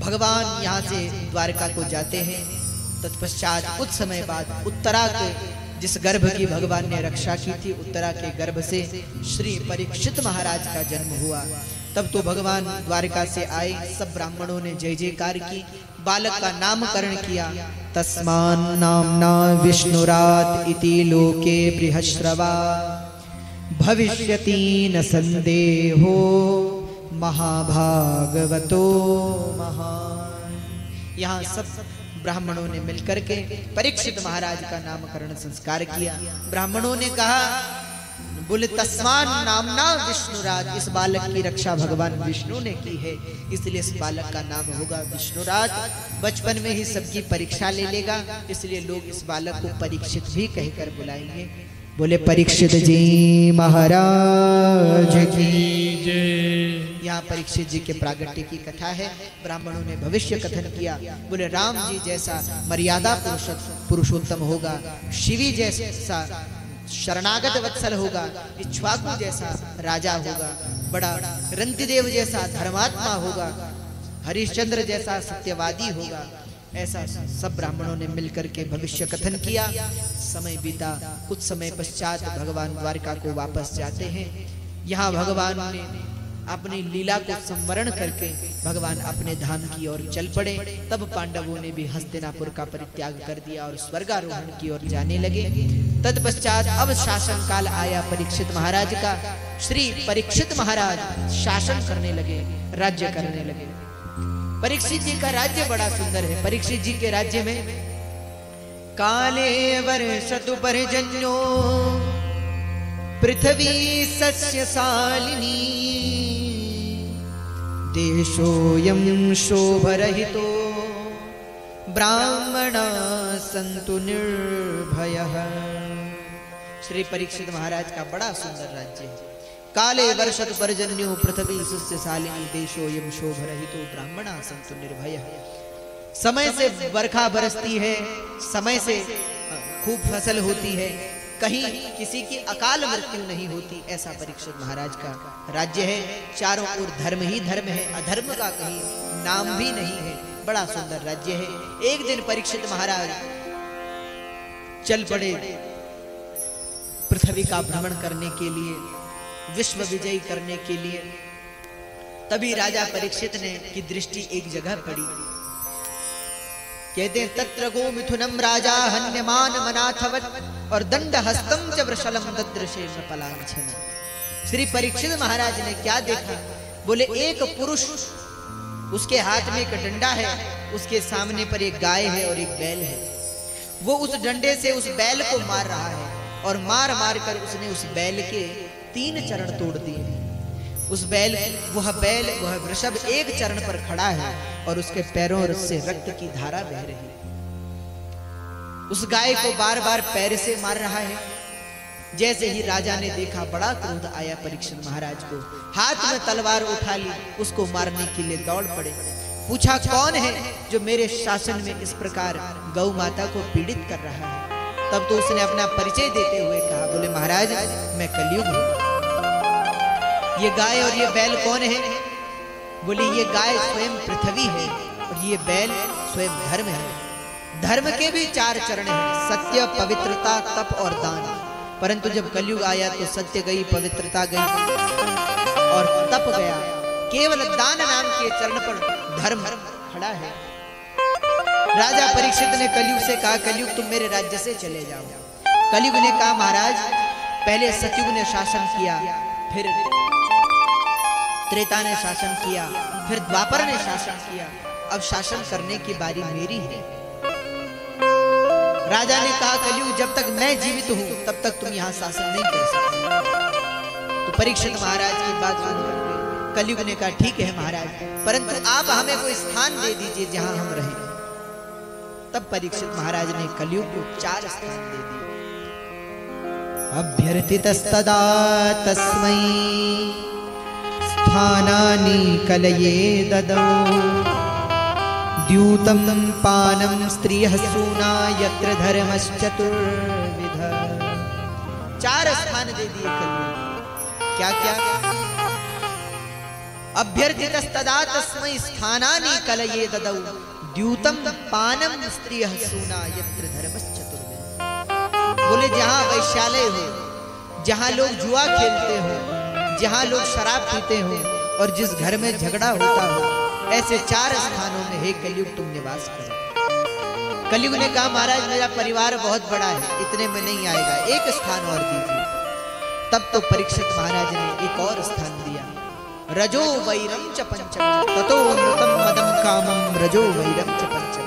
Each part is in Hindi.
भगवान यहाँ से द्वारका को जाते हैं। तत्पश्चात कुछ समय बाद उत्तरा के जिस गर्भ की भगवान ने रक्षा की थी, उत्तरा के गर्भ से श्री परीक्षित महाराज का जन्म हुआ। तब तो भगवान द्वारका से आए, सब ब्राह्मणों ने जय जयकार की, बालक का नामकरण किया। तस्मान नामना विष्णुरात इति लोके बृहश्रवा भविष्यति न संदेहो महाभागवतो महान। यहाँ सब ब्राह्मणों ने मिलकर के परीक्षित महाराज का नामकरण संस्कार किया। ब्राह्मणों ने कहा, बोले तस्मान नामना विष्णुराज, इस बालक की रक्षा भगवान विष्णु ने की है, इसलिए इस बालक का नाम होगा विष्णुराज। बचपन में ही सबकी परीक्षा ले लेगा, इसलिए लोग इस बालक को परीक्षित भी कहकर बुलाएंगे। बोले परीक्षित जी महाराज की जय। यहाँ परीक्षित जी के प्रागट्य की कथा है। ब्राह्मणों ने भविष्य कथन किया, बोले राम जी जैसा मर्यादा पुरुषोत्तम होगा, शिवी जैसा शरणागत वत्सल होगा, इक्ष्वाकु जैसा राजा होगा, बड़ा रंतिदेव जैसा धर्मात्मा होगा, हरिश्चंद्र जैसा सत्यवादी होगा। ऐसा सब ब्राह्मणों ने मिलकर के भविष्य कथन किया। समय बीता, कुछ समय पश्चात भगवान द्वारका को वापस जाते हैं। यहाँ भगवान ने अपनी लीला को संवरण करके भगवान अपने धाम की ओर चल पड़े। तब पांडवों ने भी हस्तिनापुर का परित्याग कर दिया और स्वर्गारोहण की ओर जाने लगे। तत्पश्चात अब शासन काल आया परीक्षित महाराज का। श्री परीक्षित महाराज शासन करने लगे, राज्य करने लगे। परीक्षित जी का राज्य बड़ा सुंदर है। परीक्षित जी के राज्य में काले वर्षतु पर्जन्यो पृथ्वी सस्यशालिनी देशोऽयं शोभरहितो ब्राह्मणा सन्तु निर्भयः। श्री परीक्षित महाराज का बड़ा सुंदर राज्य है। काले वर्षत पर्जन्यो पृथ्वी सस्यशालिनी देशोऽयं शोभरहितो ब्राह्मणा सन्तु निर्भयः। समय से बरखा बरसती है, समय से खूब फसल होती है, कहीं किसी की अकाल मृत्यु नहीं होती। ऐसा परीक्षित महाराज का राज्य है। चारों ओर धर्म ही धर्म है, अधर्म का कहीं नाम भी नहीं है। बड़ा सुंदर राज्य है। एक दिन परीक्षित महाराज चल पड़े पृथ्वी का भ्रमण करने के लिए, विश्व विजयी करने के लिए। तभी राजा परीक्षित ने की दृष्टि एक जगह पड़ी। कहते हैं तत्र गो मिथुनम राजा हन्यमान मनाथवत और दंड हस्तम च वृषलम ददृशे पलांछन। श्री परीक्षित महाराज ने क्या देखा? बोले एक पुरुष, उसके हाथ में एक डंडा है, उसके सामने पर एक गाय है और एक बैल है। वो उस डंडे से उस बैल को मार रहा है और मार मार कर उसने उस बैल के 3 चरण तोड़ दिए। उस बैल वह वृषभ एक चरण पर खड़ा है और उसके पैरों से रक्त की धारा बह रही है। उस गाय को बार बार पैर से मार रहा है। जैसे ही राजा ने देखा, बड़ा क्रोध आया परीक्षित महाराज को। हाथ में तलवार उठा ली, उसको मारने के लिए दौड़ पड़े। पूछा कौन है जो मेरे शासन में इस प्रकार गौ माता को पीड़ित कर रहा है? तब तो उसने अपना परिचय देते हुए कहा, बोले महाराज मैं कलयुग हूं। ये गाय और ये बैल कौन है? बोले ये गाय स्वयं पृथ्वी है और ये बैल स्वयं धर्म है। धर्म के भी 4 चरण हैं, सत्य, पवित्रता, तप और दान। परंतु जब कलयुग आया तो सत्य गई, पवित्रता गई और तप गया। केवल दान नाम के चरण पर धर्म खड़ा है। राजा परीक्षित ने कलयुग से कहा, कलयुग तुम मेरे राज्य से चले जाओ। कलयुग ने कहा, महाराज पहले सतयुग ने शासन किया, फिर त्रेता ने शासन किया, फिर द्वापर ने शासन किया, अब शासन करने की बारी मेरी है। राजा ने कहा, कलयुग जब तक मैं जीवित हूं तब तक तुम यहां शासन नहीं कर सकते। तो परीक्षित महाराज की बात सुनकर कलयुग ने कहा, ठीक है महाराज, परंतु आप हमें कोई स्थान दे दीजिए जहां हम रहें। तब परीक्षित महाराज ने कलयुग को 4 स्थान दे दिए। अभ्यर्थितस्तदा तस्मै स्थानानि कलये ददौ द्यूतं पानं स्त्रियः सूना यत्र धर्मश्चतुर्विध। 4 स्थान दे दिए कलयुग। क्या क्या? अभ्यर्थितस्तदा तस्मै स्थानानि कलये ददौ द्यूतम पानम स्त्रियः सूना यत्र धर्मश्चतुर्विध। बोले जहां वैश्यालय हो, जहां लोग जुआ खेलते हो, जहां लोग शराब पीते हो और जिस घर में झगड़ा होता हो, ऐसे 4 स्थानों में हे कलयुग तुम निवास करो। कलयुग ने कहा महाराज मेरा परिवार बहुत बड़ा है, इतने में नहीं आएगा, एक स्थान और दीजिए। तब तो परीक्षित महाराज ने एक और स्थान दिया, रजो वैरम च पंचम ततो अमृतम मदम कामम रजो वैरम च पंचम।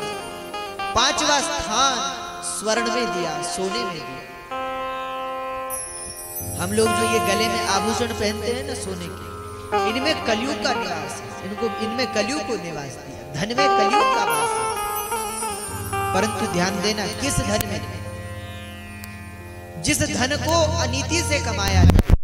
5वां स्थान स्वर्ण में दिया, सोने में दिया। हम लोग जो ये गले में आभूषण पहनते हैं ना सोने के, इनमें कलयुग का निवास है, इनमें कलयुग को निवास दिया, धन में कलयुग का वास है। परंतु ध्यान देना, किस धन में? जिस धन को अनीति से कमाया जाए,